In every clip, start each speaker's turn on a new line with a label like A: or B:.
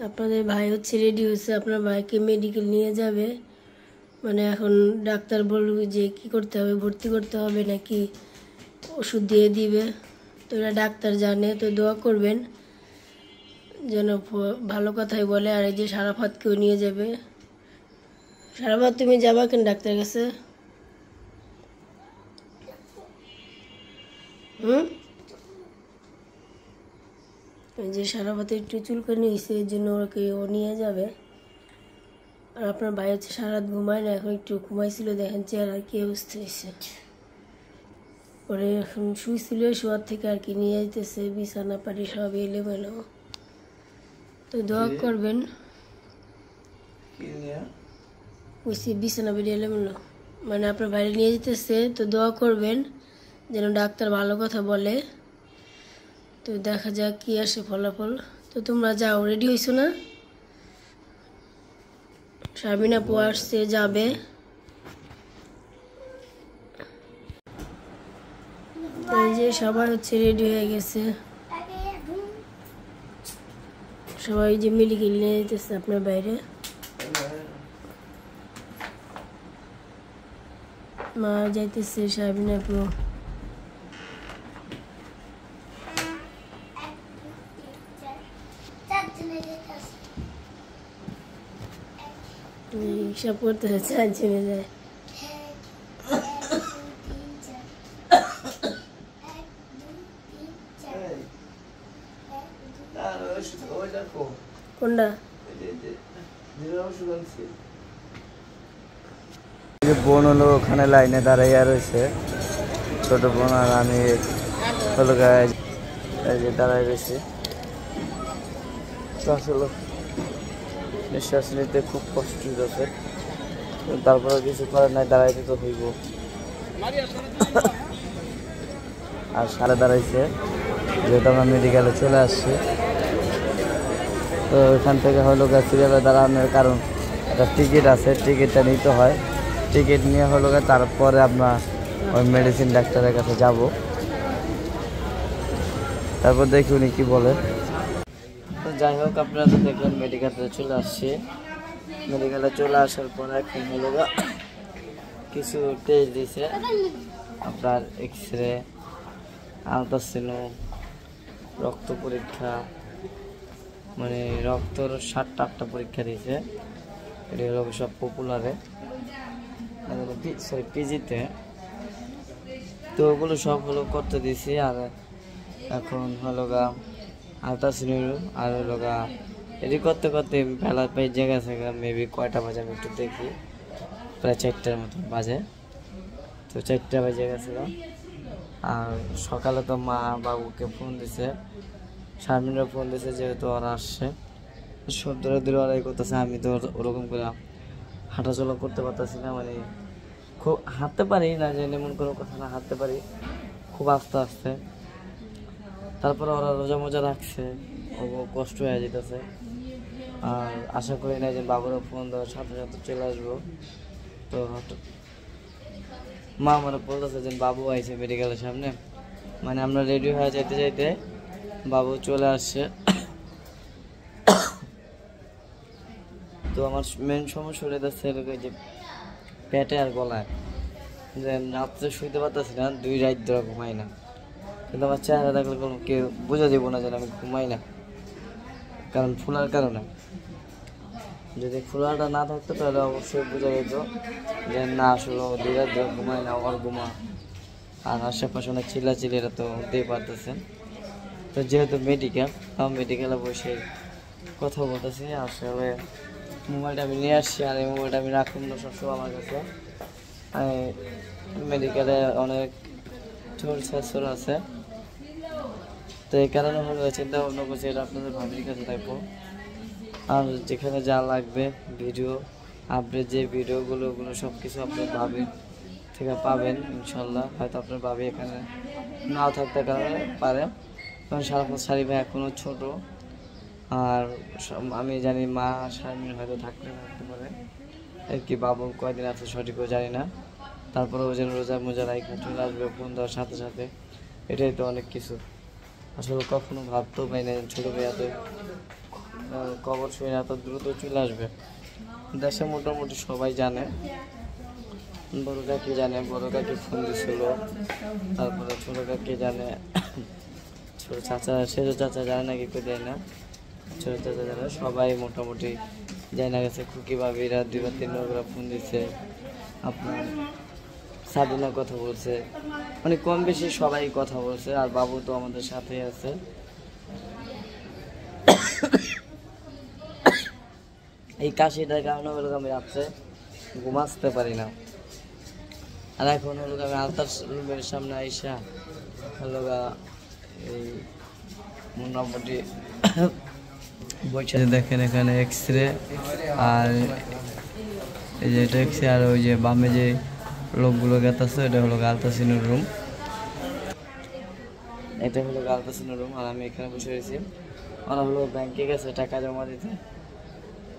A: আপনাদের ভাই হচ্ছে রেডি হয়েছে, আপনার ভাইকে মেডিকেল নিয়ে যাবে। মানে এখন ডাক্তার বলবে যে কি করতে হবে, ভর্তি করতে হবে নাকি ওষুধ দিয়ে দিবে, তো এটা ডাক্তার জানে। তো দোয়া করবেন যেন ভালো কথাই বলে। আর এই যে সারাফাতকেও নিয়ে যাবে। সারাফাত, তুমি যাবা কেন ডাক্তারের কাছে? ওই যে সারাফাতে একটু চুলকানি হয়েছে, এর জন্য ওকে ও নিয়ে যাবে। আর আপনার ভাই হচ্ছে সারা রাত ঘুমায় না, এখন একটু ঘুমাইছিল, দেখেন চেহারা কি অবস্থা হয়েছে। পরে এখন শুয়েছিল, শোয়ার থেকে আর কি নিয়ে যেতেছে, বিছানা পাটি সব এলোমেলো। তো দোয়া করবেন। বিছানা পাটি এলোমেলো মানে আপনার বাইরে নিয়ে যেতেছে, তো দোয়া করবেন যেন ডাক্তার ভালো কথা বলে। তো দেখা যাক কি আসে ফলাফল। তো তোমরা যাও, রেডি হইছো না? শারমিন আপু আসছে, যাবে। এই যে সবাই হচ্ছে রেডি হয়ে গেছে, সবাই যে মেডিকেল নিয়ে যেতেছে আপনার বাইরে। মা যাইতেছে, শারমিন আপু। হিসাব করতে হচ্ছে, জেনে যায়। কোনটা?
B: বোন হলো ওখানে লাইনে দাঁড়াইয়া রয়েছে, ছোট বোন আর আমি হলো দাঁড়াই রয়েছি। আসলে নিঃশ্বাস নিতে খুব কষ্ট হচ্ছে, তারপরে কিছু করার নাই, দাঁড়াইতে তো হইব। আর সারা দাঁড়াইছে, যেহেতু আমরা মেডিকেলে চলে আসছি। তো ওইখান থেকে হলো সিরিয়ালে দাঁড়ানোর কারণ একটা টিকিট আছে, টিকিটটা নিতে হয়। টিকিট নিয়ে হলো তারপরে আমরা ওই মেডিসিন ডাক্তারের কাছে যাব, তারপর দেখি উনি কী বলে। তো যাই হোক, আপনারা তো দেখলেন মেডিকেলে চলে আসছি। মেডিকেলে চলে আসার পর এখন হলো কিছু টেস্ট দিয়েছে, আপনার এক্স রে, আলট্রাসাউন্ড, রক্ত পরীক্ষা, মানে রক্তর 7টা-8টা পরীক্ষা দিয়েছে। এটা হলো সব পপুলারে, সরি পিজিতে। তো ওগুলো সব হলো করতে দিয়েছি। আর এখন হলো আলট্রাসাউন্ড আর হলো এটি করতে করতে বেলা পেয়ে গেছে, মেবি কয়টা বাজে আমি একটু দেখি, প্রায় 4টার মতো বাজে। তো 4টা বাজে গেছিল। আর সকালে তো মা বাবুকে ফোন দিছে, শারমিনরা ফোন দিছে, যেহেতু ওরা আসছে। সব ধরে ধরে ওরাই করতেছে, আমি তো ওরকম করে হাঁটাচলা করতে পারতেছি না, মানে খুব হাঁটতে পারি না, যে এমন কোনো কথা না, হাঁটতে পারি খুব আস্তে আস্তে। তারপরে ওরা রোজা মোজা রাখছে, ও কষ্ট হয়ে যেতেছে। আর আশা করি না যে বাবুরা ফোন দেওয়ার সাথে সাথে চলে আসবো। তো মা আমার বলতেছে যে বাবু আইছে মেডিকেলের সামনে, মানে আমরা রেডি হয়ে যাইতে যাইতে বাবু চলে আসছে। তো আমার মেন সমস্যা হয়ে যাচ্ছে যে পেটে আর গলায়, যে রাত্রে শুইতে পারতেছি না, 2 রাত ধরে ঘুমাই না। কিন্তু আমার চেহারা দেখলে কোনো কেউ বোঝা যাবো না যে আমি ঘুমাই না, কারণ ফুলার কারণে। যদি ফুলাটা না থাকতো তাহলে অবশ্যই বোঝা যেত যে না, আসলে 2 রাত ধরে ঘুমাই না, ওর ঘুমা। আর আশেপাশে অনেক চিল্লাচিল্লি, এটা তো হতেই পারতেছেন। তো যেহেতু মেডিকেলে বসে কথা বলতেছি, আসলে মোবাইলটা আমি নিয়ে আসছি, আর এই মোবাইলটা আমি রাখুন না সবসময় আমার কাছে। মেডিকেলে অনেক চোর শাসর আছে, তো এই কারণে হলো চিন্তা ভাবনা করছি এটা আপনাদের ভাবির কাছে থাকবো। আর যেখানে যা লাগবে ভিডিও আপডেট, যে ভিডিওগুলো ওগুলো সব কিছু আপনার ভাবি থেকে পাবেন ইনশাল্লাহ। হয়তো আপনার ভাবি এখানে নাও থাকতে পারে, কারণ শাড়ি ভাই এখনও ছোট। আর আমি জানি মা শারমিন হয়তো থাকতে পারে, আর কি বাবু কয়দিন আছে সঠিকও জানি না। তারপরে ও যেন রোজা মোজা রাইখা চলে আসবে ফোন দেওয়ার সাথে সাথে, এটাই তো অনেক কিছু। আসলে কখনো ভাবতেও পাই না ছোটো ভাইয়াতে খবর শুনে এত দ্রুত চলে আসবে। দেশে মোটামুটি সবাই জানে, বড় কাকি জানে, বড় কাকি ফোন দিছিল, তারপরে ছোট কাকি জানে, ছোট চাচা, সেজো চাচা জানে নাকি কেউ দেয় না, ছোট চাচা জানে, সবাই মোটামুটি জানা গেছে। খুকি ভাবিরা 2 বা 3 ওরা ফোন দিচ্ছে, আপনার সাবিনা কথা বলছে, মানে কম বেশি সবাই কথা বলছে। আর বাবু তো আমাদের সাথেই আছে। এই কাশিটার কারণে হলো আমি রাত্রে ঘুমাতে পারি না। আর এখন হলো আমি আলতার রুমের সামনে আইসা হলো এই মোটামুটি বইটা দেখেন, এখানে এক্সরে, আর এই যে এটা এক্সরে, আর ওই যে বামে যে লোকগুলো গেতাছে এটা হলো আলতাসিনের রুম, এটা হলো আলতাসিনের রুম। আর আমি এখানে বসে রয়েছি। ওরা হলো ব্যাংকে গেছে টাকা জমা দিতে,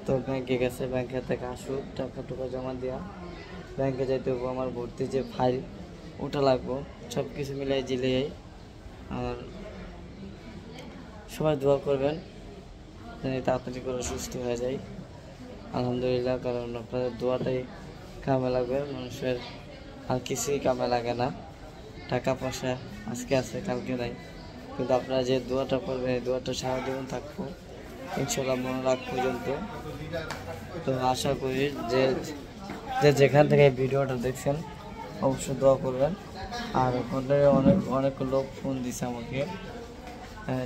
B: তো ব্যাংকে গেছে, ব্যাংকের থেকে আসুক টাকা টুকা জমা দেওয়া, ব্যাংকে যাইতে হবো। আমার ভর্তি যে ফাইল ওটা লাগবো, সব কিছু মিলাই জিলিয়ে। আর সবাই দোয়া করবেন যেন তাড়াতাড়ি করে সুস্থ হয়ে যায়, আলহামদুলিল্লাহ। কারণ আপনাদের দোয়াটাই কামে লাগবে, মানুষের আর কিছুই কামে লাগে না। টাকা পয়সা আজকে আছে কালকে নাই, কিন্তু আপনারা যে দোয়াটা করবেন এই দোয়াটা সারা জীবন থাকবো ইনশাল্লাহ, মনে রাখ পর্যন্ত। তো আশা করি যে যেখান থেকে ভিডিওটা দেখছেন অবশ্যই দোয়া করবেন। আর ওখানে অনেক লোক ফোন দিছে আমাকে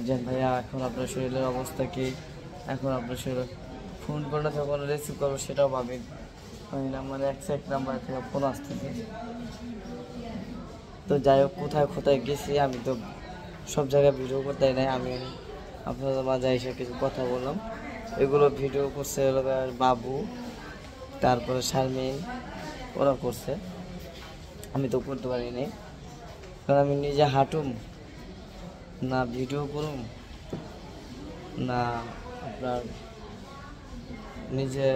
B: যে ভাইয়া এখন আপনার শরীরের অবস্থা কি, এখন আপনার শরীর ফোন করলে যখন রিসিভ করবো সেটাও ভাবি না, মানে এক নাম্বার থেকে ফোন আসতেছে। তো যাই হোক, কোথায় কোথায় গেছি আমি তো সব জায়গায় ভিডিও করতে নাই, আমি আপনাদের মাঝে এসে কিছু কথা বললাম। এগুলো ভিডিও করছে বাবু, তারপরে শারমিন, ওরা করছে, আমি তো করতে পারিনি। কারণ আমি নিজে হাঁটুম না, ভিডিও করুম না, আপনার নিজে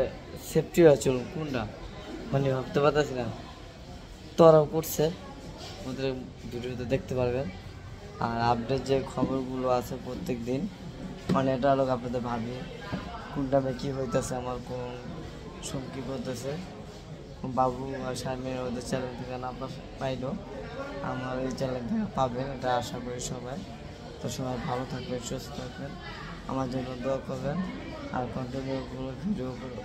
B: সেফটি হয়ে চলুন, কোনটা মানে ভাবতে পারতেছি না। তো ওরাও করছে, ওদের ভিডিওতে দেখতে পারবেন। আর আপডেট যে খবরগুলো আছে প্রত্যেক দিন, মানে এটা হলো আপনাদের ভাবি কোন টাইমে কী হইতেছে, আমার কোন সব কী করতেছে। বাবু আর শারমিন ওদের চ্যানেল থেকে না পাইলো, আমার এই চ্যানেল থেকে পাবেন, এটা আশা করি সবাই। তো সবাই ভালো থাকবেন, সুস্থ থাকবেন, আমার জন্য দোয়া করবেন। আর কন্টিনিউগুলো ভিডিওগুলো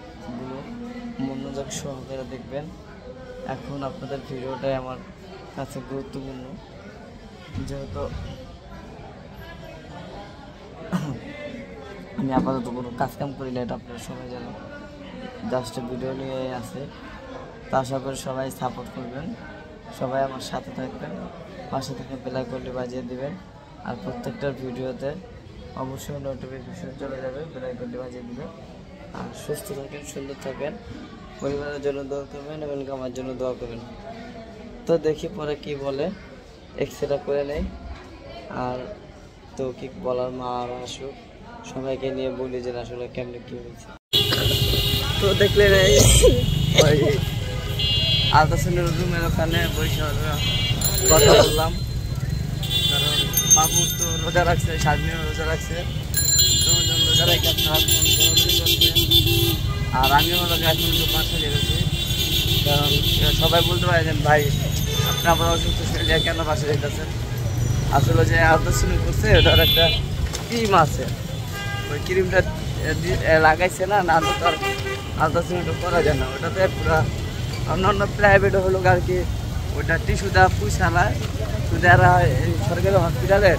B: মনোযোগ সহকারে দেখবেন। এখন আপনাদের ভিডিওটাই আমার কাছে গুরুত্বপূর্ণ, যেহেতু আমি আপাতত কোনো কাজকাম করি না, এটা আপনারা সবাই জানেন, জাস্ট ভিডিও নিয়ে আছে। তো আশা করি সবাই সাপোর্ট করবেন, সবাই আমার সাথে থাকবেন, পাশে থেকে বেল আইকনটি বাজিয়ে দেবেন। আর প্রত্যেকটার ভিডিওতে অবশ্যই নোটিফিকেশন চলে যাবে, বেল আইকনটি বাজিয়ে দেবেন। আর সুস্থ থাকেন, সুন্দর থাকেন, পরিবারের জন্য দোয়া করবেন এবং আমার জন্য দোয়া করবেন। তো দেখি পরে কি বলে, এক্সরে করে নেই। আর তো কি বলার, মা আর আসুক, সবাইকে নিয়ে বলি যে আসলে কেমনে কি হয়েছে। তো দেখলে ওই আলতাসিনের রুমের ওখানে বসে কথা বললাম, কারণ বাবু তো রোজা রাখছে, শারমিনও রোজা রাখছে, রোজা রেখে খারাপ মন করছে। আর আমিও এখন বাসায় যেতেছি, কারণ সবাই বলতে পারেন ভাই আপনি আবার অসুস্থ শরীরে কেন বাসায় যেতেছেন। আসলে যে আলতাসিন করছে ওটার একটা ক্রিম আছে, ওই ক্রিমটা লাগাইছে না, না তো তার আলতাসিনটা করা যায় না। ওটাতে পুরো অন্যান্য প্রাইভেট হলো আর কি, ওইটা টিস্যুটা পুষালায়, শুধু এরা সরকারি হসপিটালের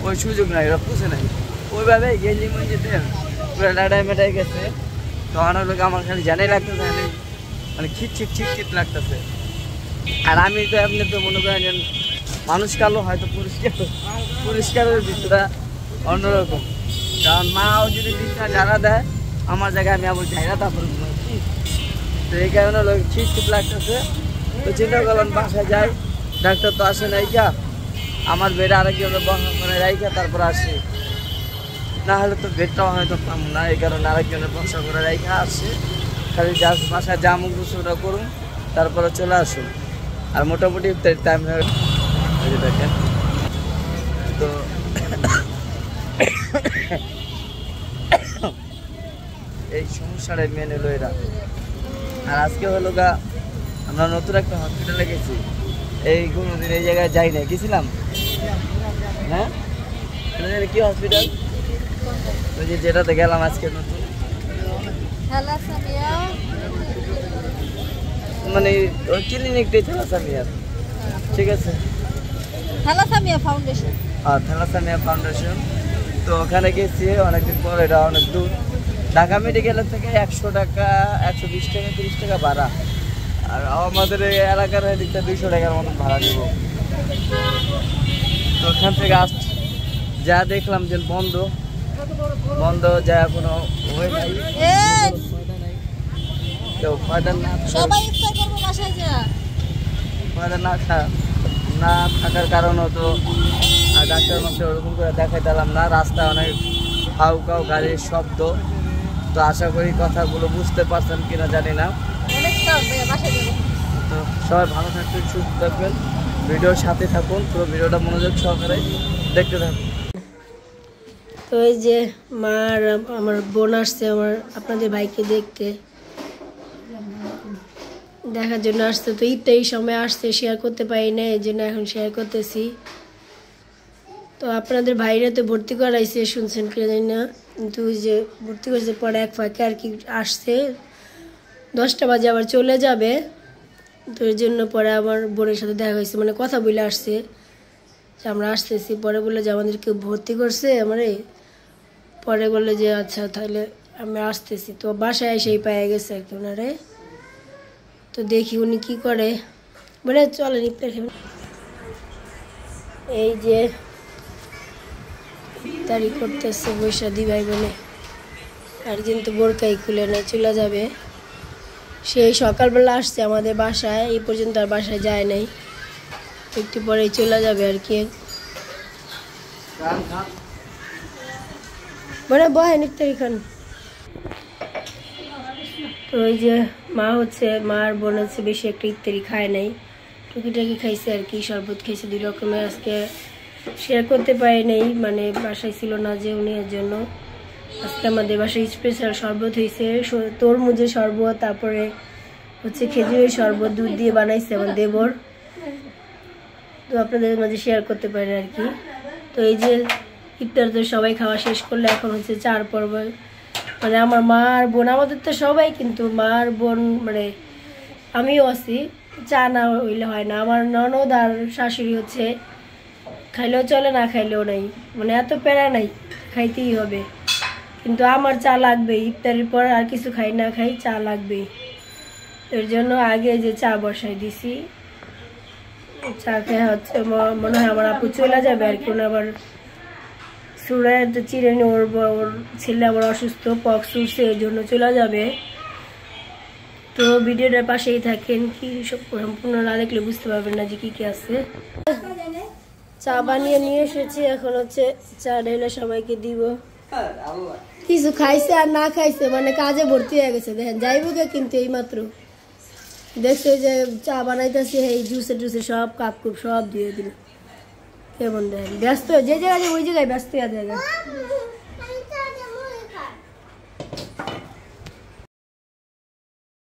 B: ওই সুযোগ নাই, ওরা পুষে নাই, ওইভাবে গেঞ্জি মঞ্জিতে পুরো লাডাই মেটাই গেছে। তো অনেক লোক আমার খালি জানাই লাগতেছে, মানে খিট লাগতেছে। আর আমি তো আপনি তো মনে করেন যে মানুষ কালো হয়তো পরিষ্কারের ভিতরে অন্যরকম, কারণ মাও যদি দিশা যারা দেয় আমার জায়গায় আমি আবার যাই না, তারপরে তো এই কারণে লোক খিট লাগতেছে। তো চিন্তা করলাম বাসায় যাই, ডাক্তার তো আসে নাইকা, আমার বেডে আরেকজনের বসা করে রাইখা তারপর আসি, না হলে তো বেডটাও হয়তো পাবো না, এই কারণে আরেকজনের বসা করে রাইখা আসি। খালি জাস্ট বাসায় যা মুখ ওটা করুন, তারপরে চলে আসুন। আর মোটামুটি টাইম হয়ে দেখেন। তো এই সমস্যাটা মেনে হলো এরা। আর আজকে হলো গা আমরা নতুন একটা হসপিটালে গেছি, এই কোনোদিন এই জায়গায় যাই না, গেছিলাম হ্যাঁ কি হসপিটাল ওই যে যেটাতে গেলাম আজকে নতুন, মানে ওই ক্লিনিকটাই থ্যালাসেমিয়ার, ঠিক আছে
C: থ্যালাসেমিয়া ফাউন্ডেশন।
B: হ্যাঁ থ্যালাসেমিয়া ফাউন্ডেশন। তো ওখানে গেছি অনেকদিন পর, এটা অনেক দূর, ঢাকা মেডিকেলের থেকে 100 টাকা 120 টাকা 30 টাকা ভাড়া, আর আমাদের এই এলাকার এদিকটা 200 টাকার মতন ভাড়া নিব। তো ওখান থেকে যা দেখলাম যে বন্ধ বন্ধ, যা কোনো ওই নাই, কেউ ফায়দা না
C: সবাই ইফতার করবে বাসায় যা,
B: ফায়দা না থাকার কারণও তো আর ডাক্তার মাসে ওরকম করে দেখাইতাম না। রাস্তা অনেক হাউ কাউ গাড়ির শব্দ। তো আশা করি কথাগুলো বুঝতে পারছেন কিনা জানি না। তো সবাই ভালো থাকবেন, সুস্থ থাকবেন, ভিডিওর সাথে থাকুন, পুরো ভিডিওটা মনোযোগ সহকারে দেখতে থাকুন।
A: তো এই যে মা আর আমার বোন আসছে আপনাদের ভাইকে দেখার জন্য আসছে। তো ঈদটা এই সময় আসছে, শেয়ার করতে পারি না, এই জন্য এখন শেয়ার করতেছি। তো আপনাদের ভাইরা তো ভর্তি করাইছে, শুনছেন কি জানি না, কিন্তু যে ভর্তি করছে পরে এক ফাঁকে আর কি আসছে, 10টা বাজে আবার চলে যাবে। তো এর জন্য পরে আমার বোনের সাথে দেখা হয়েছে, মানে কথা বলে আসছে যে আমরা আসতেছি। পরে বললো যে আমাদেরকে ভর্তি করছে পরে বললো যে আচ্ছা তাহলে আমি আসতেছি। তো বাসায় এসেই পেয়ে গেছে আর কি ওনারে। তো দেখি উনি কি করে, মানে চলেন ইফতার খাবেন। এই যে ইফতারি করতেছে বৈশা দি ভাই বোনে, আর কিন্তু বোরকাই খুলে না চলে যাবে। সেই সকালবেলা আসছে আমাদের বাসায়, এই পর্যন্ত আর বাসায় যায় নাই, একটু পরেই চলে যাবে আর কি। মানে বহেন ইফতারি খান। তো ওই যে মা আর বোন হচ্ছে বেশি একটা ইফতারি খায় নাই, টুকিটাকি খাইছে আর কি, শরবত খাইছে 2 রকমের। আজকে শেয়ার করতে পারি নাই, মানে বাসায় ছিল না যে উনি, এর জন্য আজকে আমাদের বাসায় স্পেশাল শরবত হয়েছে, তরমুজের শরবত, তারপরে হচ্ছে খেজুরের শরবত, দুধ দিয়ে বানাইছে আমার দেবর। তো আপনাদের মাঝে শেয়ার করতে পারি আর কি। তো এই যে ইফতার তো সবাই খাওয়া শেষ করলে, এখন হচ্ছে 4 পর্ব, মানে আমার মা আর বোন, আমাদের তো সবাই, কিন্তু মা আর বোন মানে আমিও আছি, চা না হইলে হয় না। আমার ননদ আর শাশুড়ি হচ্ছে খাইলেও চলে, না খাইলেও নাই, মানে এত প্যারা নাই, খাইতেই হবে। কিন্তু আমার চা লাগবে, ইফতারের পর আর কিছু খাই না খাই, চা লাগবেই। এর জন্য আগে যে চা বসাই দিছি, চা খেয়ে হচ্ছে মনে হয় আমার আপু চলে যাবে আর কি। আবার সুরায় তো চিরেনি, ওর ছেলে আবার অসুস্থ, পক্স উঠছে, এর জন্য চলে যাবে। তো ভিডিওটার পাশেই থাকেন, কি সব সম্পূর্ণ না দেখলে বুঝতে পারবেন না যে কি কি আছে। চা বানিয়ে নিয়ে এসেছি, এখন হচ্ছে চা ঢেলে সবাইকে দিব। কিছু খাইছে আর না খাইছে, মানে কাজে ভর্তি হয়ে গেছে। দেখেন যাইবো কে, কিন্তু এই মাত্র দেখছে যে চা বানাইতেছে, এই জুসে সব কাপ কুপ সব দিয়ে দিল। কেমন দেখেন ব্যস্ত, যে জায়গায় ওই জায়গায় ব্যস্ত হয়ে যায়।